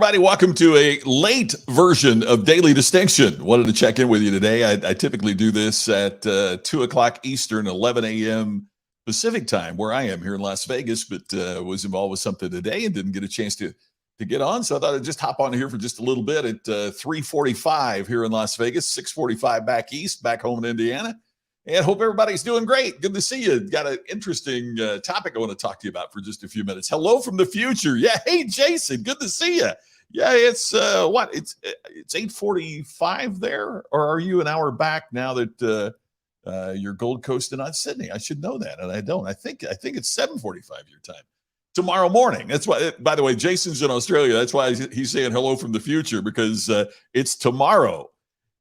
everybody. Welcome to a late version of Daily Distinction. Wanted to check in with you today. I typically do this at 2 o'clock Eastern, 11 a.m. Pacific time, where I am here in Las Vegas, but was involved with something today and didn't get a chance to get on. So I thought I'd just hop on here for just a little bit at 3:45 here in Las Vegas, 6:45 back east, back home in Indiana. And hope everybody's doing great. Good to see you. Got an interesting topic I want to talk to you about for just a few minutes. Hello from the future. Yeah. Hey, Jason. Good to see you. Yeah. It's It's 8:45 there, or are you an hour back now that you're Gold Coast and not Sydney? I should know that, and I don't. I think it's 7:45 your time tomorrow morning. That's why. By the way, Jason's in Australia. That's why he's saying hello from the future, because it's tomorrow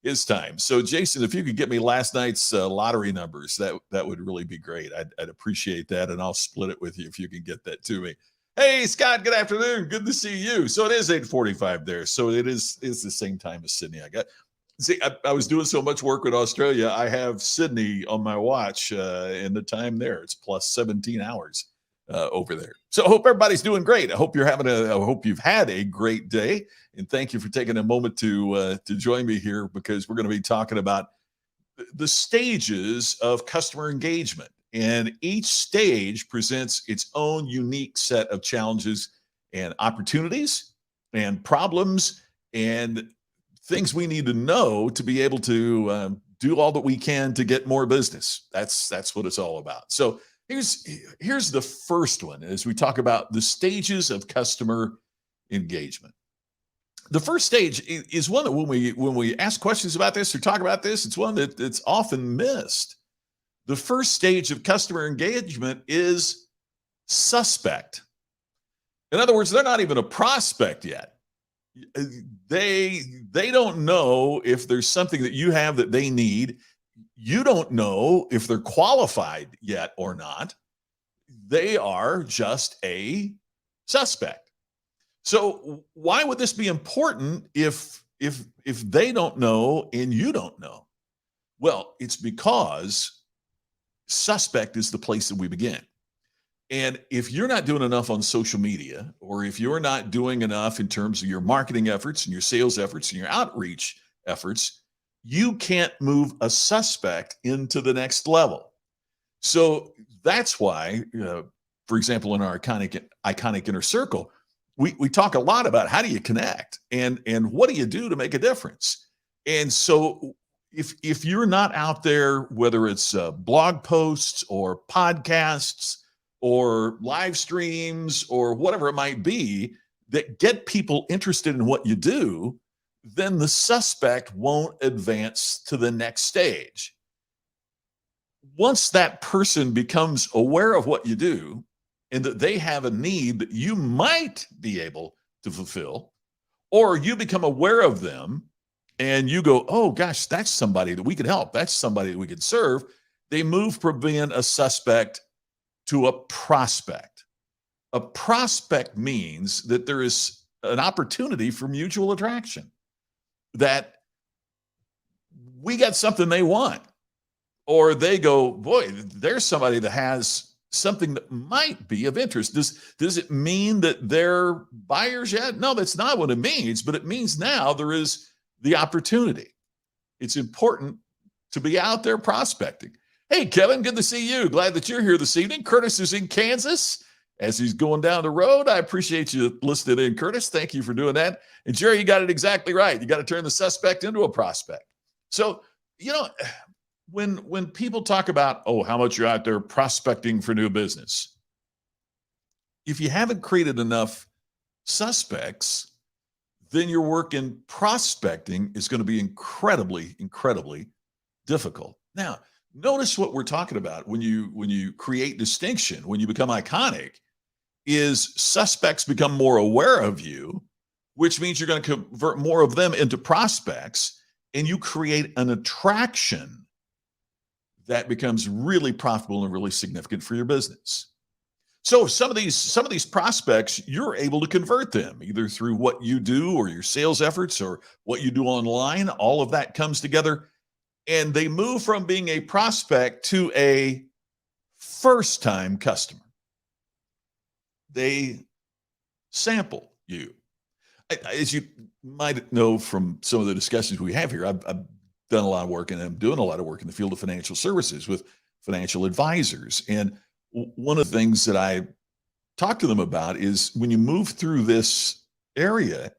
his time. So, Jason, if you could get me last night's lottery numbers, that would really be great. I'd appreciate that, and I'll split it with you if you can get that to me. Hey, Scott, good afternoon. Good to see you. So it is 8:45 there. So it's the same time as Sydney. I was doing so much work with Australia. I have Sydney on my watch, and the time there, it's plus 17 hours over there. So I hope everybody's doing great. I hope you've had a great day. And thank you for taking a moment to join me here, because we're going to be talking about the stages of customer engagement. And each stage presents its own unique set of challenges and opportunities and problems and things we need to know to be able to do all that we can to get more business. That's what it's all about. So here's the first one as we talk about the stages of customer engagement. The first stage is one that when we ask questions about this or talk about this, it's one that's often missed. The first stage of customer engagement is suspect. In other words, they're not even a prospect yet. They don't know if there's something that you have that they need. You don't know if they're qualified yet or not. They are just a suspect. So why would this be important if they don't know and you don't know? Well, it's because suspect is the place that we begin. And if you're not doing enough on social media, or if you're not doing enough in terms of your marketing efforts and your sales efforts and your outreach efforts, you can't move a suspect into the next level. So that's why, for example, in our iconic inner circle, we talk a lot about how do you connect and what do you do to make a difference. And so if you're not out there, whether it's blog posts or podcasts or live streams or whatever it might be that get people interested in what you do, then the suspect won't advance to the next stage. Once that person becomes aware of what you do and that they have a need that you might be able to fulfill, or you become aware of them and you go, oh gosh, that's somebody that we could help. That's somebody that we could serve. They move from being a suspect to a prospect. A prospect means that there is an opportunity for mutual attraction, that we got something they want, or they go, boy, there's somebody that has something that might be of interest. Does it mean that they're buyers yet? No, that's not what it means, but it means now there is the opportunity. It's important to be out there prospecting. Hey, Kevin, good to see you. Glad that you're here this evening. Curtis is in Kansas as he's going down the road. I appreciate you listening in, Curtis. Thank you for doing that. And Jerry, you got it exactly right. You got to turn the suspect into a prospect. So, when people talk about, oh, how much you're out there prospecting for new business, if you haven't created enough suspects, then your work in prospecting is going to be incredibly, incredibly difficult. Now, notice what we're talking about when you create distinction, when you become iconic, is suspects become more aware of you, which means you're going to convert more of them into prospects, and you create an attraction that becomes really profitable and really significant for your business. So some of these prospects, you're able to convert them either through what you do or your sales efforts or what you do online. All of that comes together, and they move from being a prospect to a first-time customer. They sample you. As you might know from some of the discussions we have here, I've done a lot of work and I'm doing a lot of work in the field of financial services with financial advisors. And one of the things that I talk to them about is when you move through this area,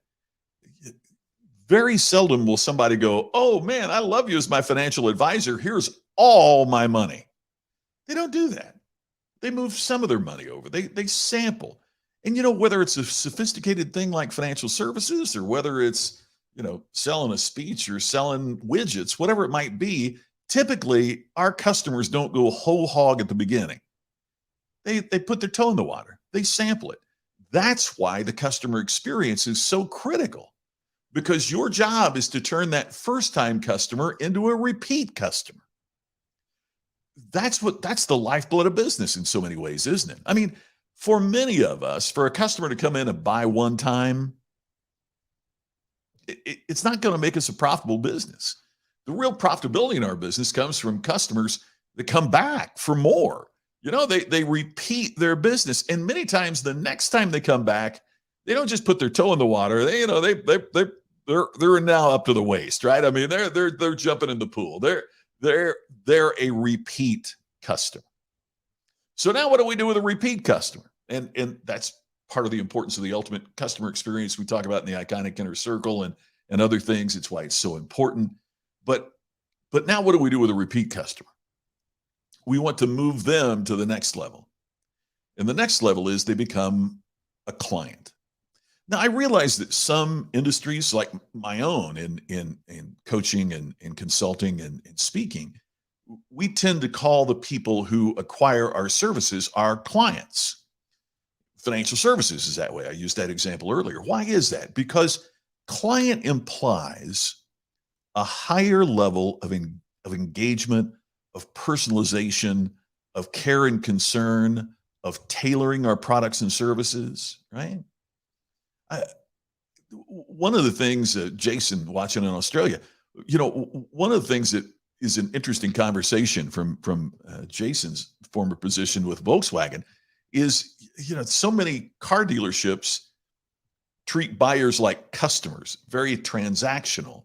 very seldom will somebody go, "Oh man, I love you as my financial advisor. Here's all my money." They don't do that. They move some of their money over. They sample. And whether it's a sophisticated thing like financial services or whether it's, selling a speech or selling widgets, whatever it might be, typically our customers don't go whole hog at the beginning. They put their toe in the water. They sample it. That's why the customer experience is so critical, because your job is to turn that first time customer into a repeat customer. That's the lifeblood of business in so many ways, isn't it? I mean, for many of us, for a customer to come in and buy one time, it's not going to make us a profitable business. The real profitability in our business comes from customers that come back for more. They repeat their business, and many times the next time they come back, they don't just put their toe in the water. They're now up to the waist, right? I mean, they're jumping in the pool. They're a repeat customer. So now what do we do with a repeat customer? And that's part of the importance of the ultimate customer experience we talk about in the iconic inner circle and other things. It's why it's so important. But now what do we do with a repeat customer? We want to move them to the next level. And the next level is they become a client. Now, I realize that some industries, like my own in coaching and consulting and speaking, we tend to call the people who acquire our services our clients. Financial services is that way. I used that example earlier. Why is that? Because client implies a higher level of engagement, of personalization, of care and concern, of tailoring our products and services, right? One of the things, Jason, watching in Australia, one of the things that is an interesting conversation from Jason's former position with Volkswagen is, so many car dealerships treat buyers like customers, very transactional,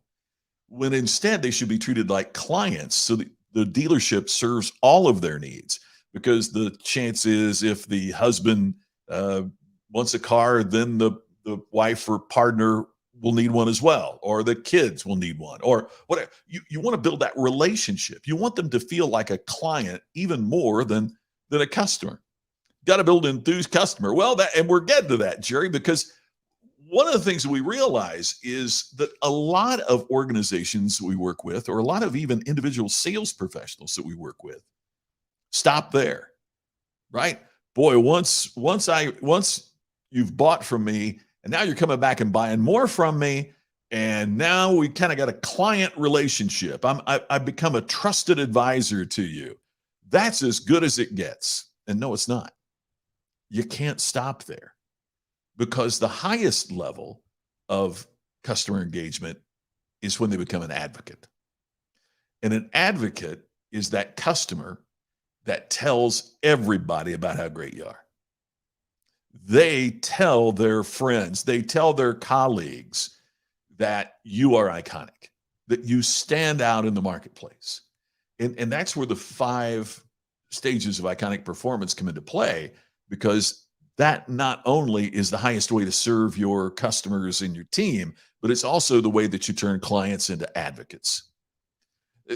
when instead they should be treated like clients. So the dealership serves all of their needs, because the chance is if the husband wants a car, then the wife or partner will need one as well, or the kids will need one, or whatever. You want to build that relationship. You want them to feel like a client even more than a customer. Got to build an enthused customer. Well, and we're getting to that, Jerry, because one of the things that we realize is that a lot of organizations we work with, or a lot of even individual sales professionals that we work with, stop there, right? Boy, once you've bought from me, and now you're coming back and buying more from me, and now we kind of got a client relationship. I've become a trusted advisor to you. That's as good as it gets. And no, it's not. You can't stop there, because the highest level of customer engagement is when they become an advocate. And an advocate is that customer that tells everybody about how great you are. They tell their friends, they tell their colleagues that you are iconic, that you stand out in the marketplace. And that's where the 5 stages of iconic performance come into play, because that not only is the highest way to serve your customers and your team, but it's also the way that you turn clients into advocates.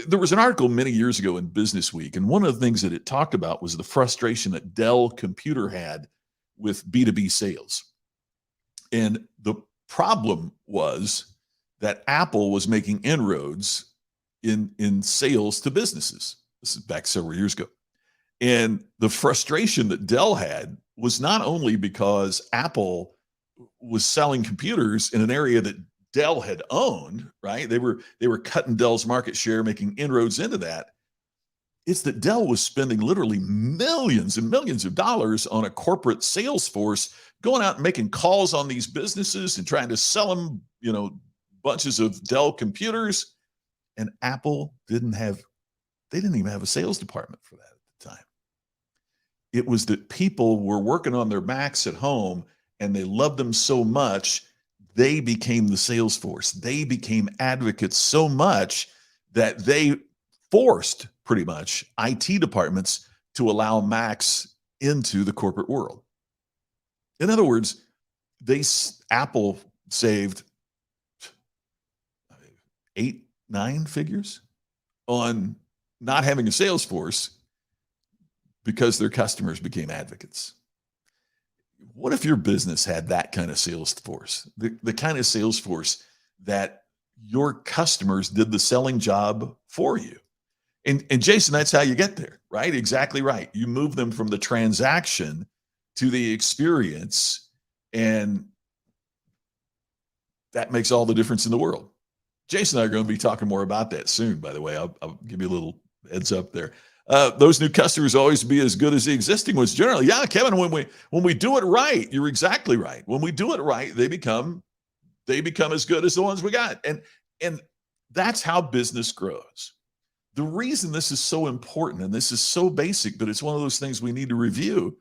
There was an article many years ago in Business Week, and one of the things that it talked about was the frustration that Dell Computer had with B2B sales. And the problem was that Apple was making inroads in sales to businesses. This is back several years ago. And the frustration that Dell had was not only because Apple was selling computers in an area that Dell had owned, right? They were cutting Dell's market share, making inroads into that. It's that Dell was spending literally millions and millions of dollars on a corporate sales force, going out and making calls on these businesses and trying to sell them, bunches of Dell computers. And Apple didn't even have a sales department for that at the time. It was that people were working on their Macs at home and they loved them so much they became the sales force. They became advocates so much that they forced pretty much IT departments to allow Macs into the corporate world. In other words, Apple saved 8, 9 figures on not having a sales force because their customers became advocates. What if your business had that kind of sales force, the kind of sales force that your customers did the selling job for you? And Jason, that's how you get there, right? Exactly right. You move them from the transaction to the experience, and that makes all the difference in the world. Jason and I are going to be talking more about that soon, by the way. I'll give you a little heads up there. Those new customers always be as good as the existing ones generally. Yeah, Kevin, when we do it right, you're exactly right. When we do it right, they become as good as the ones we got. And that's how business grows. The reason this is so important, and this is so basic, but it's one of those things we need to review,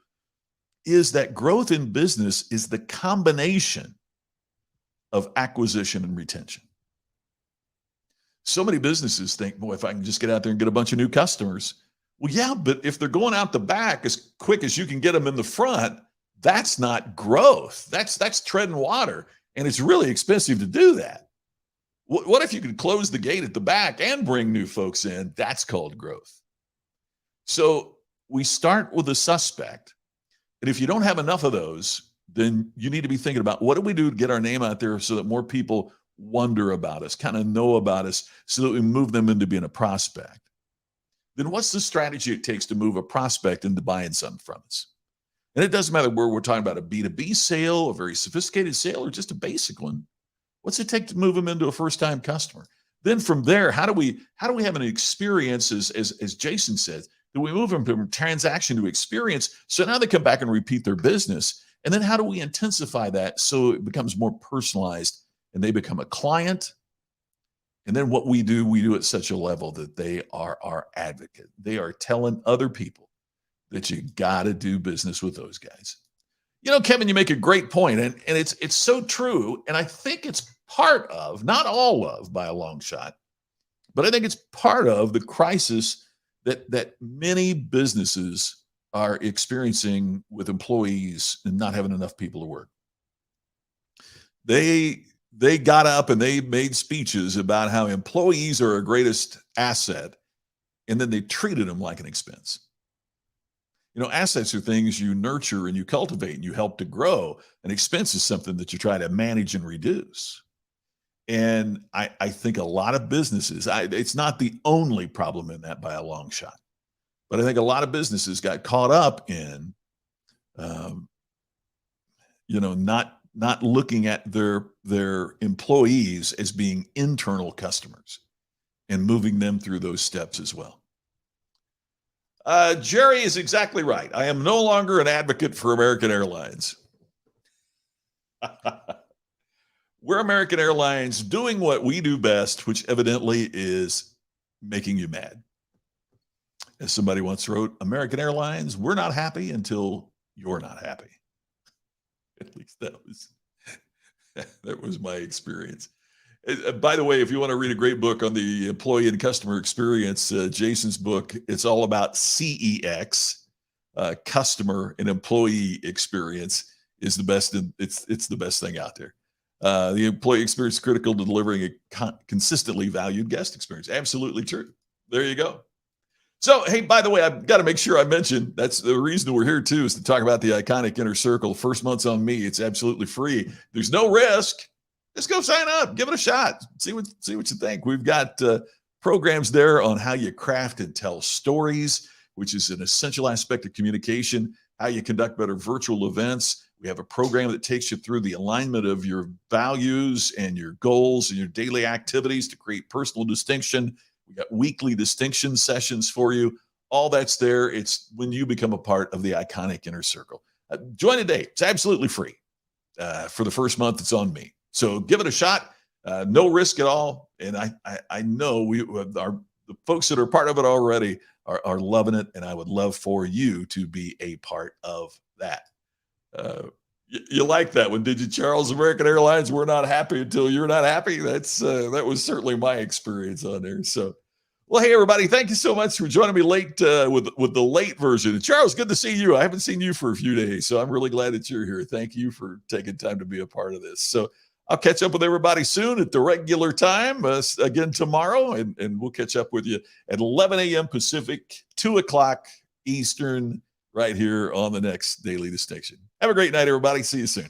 is that growth in business is the combination of acquisition and retention. So many businesses think, boy, if I can just get out there and get a bunch of new customers. Well, yeah, but if they're going out the back as quick as you can get them in the front, that's not growth. That's treading water. And it's really expensive to do that. What if you could close the gate at the back and bring new folks in? That's called growth. So we start with a suspect. And if you don't have enough of those, then you need to be thinking about, what do we do to get our name out there so that more people wonder about us, kind of know about us, so that we move them into being a prospect? Then what's the strategy it takes to move a prospect into buying something from us? And it doesn't matter where we're talking about, a B2B sale, a very sophisticated sale, or just a basic one. What's it take to move them into a first-time customer? Then from there, how do we have an experience, as Jason said, that we move them from transaction to experience, so now they come back and repeat their business? And then how do we intensify that so it becomes more personalized and they become a client? And then what we do at such a level that they are our advocate. They are telling other people that you got to do business with those guys. You know, Kevin, you make a great point, and it's so true. And I think it's part of, not all of by a long shot, but I think it's part of the crisis that many businesses are experiencing with employees and not having enough people to work. They got up and they made speeches about how employees are our greatest asset, and then they treated them like an expense. You know, assets are things you nurture and you cultivate and you help to grow. An expense is something that you try to manage and reduce. And I think a lot of businesses, it's not the only problem in that by a long shot, but I think a lot of businesses got caught up in, not looking at their employees as being internal customers and moving them through those steps as well. Jerry is exactly right. I am no longer an advocate for American Airlines. We're American Airlines doing what we do best, which evidently is making you mad. As somebody once wrote, American Airlines, we're not happy until you're not happy. At least that was my experience. By the way, if you want to read a great book on the employee and customer experience, Jason's book, it's all about CEX, customer and employee experience, is the best. It's the best thing out there. The employee experience is critical to delivering a consistently valued guest experience. Absolutely true. There you go. So, hey, by the way, I've got to make sure I mention, that's the reason we're here too, is to talk about the iconic Inner Circle. First month's on me. It's absolutely free. There's no risk. Just go sign up, give it a shot, see what you think. We've got programs there on how you craft and tell stories, which is an essential aspect of communication, how you conduct better virtual events. We have a program that takes you through the alignment of your values and your goals and your daily activities to create personal distinction. We got weekly distinction sessions for you. All that's there. It's when you become a part of the iconic Inner Circle. Join today. It's absolutely free. For the first month, it's on me. So give it a shot. No risk at all. And I know the folks that are part of it already are loving it. And I would love for you to be a part of that. You like that one, did you, Charles? American Airlines, we're not happy until you're not happy. That was certainly my experience on there. So, well, hey everybody, thank you so much for joining me late with the late version. And Charles, good to see you. I haven't seen you for a few days, so I'm really glad that you're here. Thank you for taking time to be a part of this. So, I'll catch up with everybody soon at the regular time again tomorrow, and we'll catch up with you at 11 a.m. Pacific, 2 o'clock Eastern, right here on the next Daily Distinction. Have a great night, everybody. See you soon.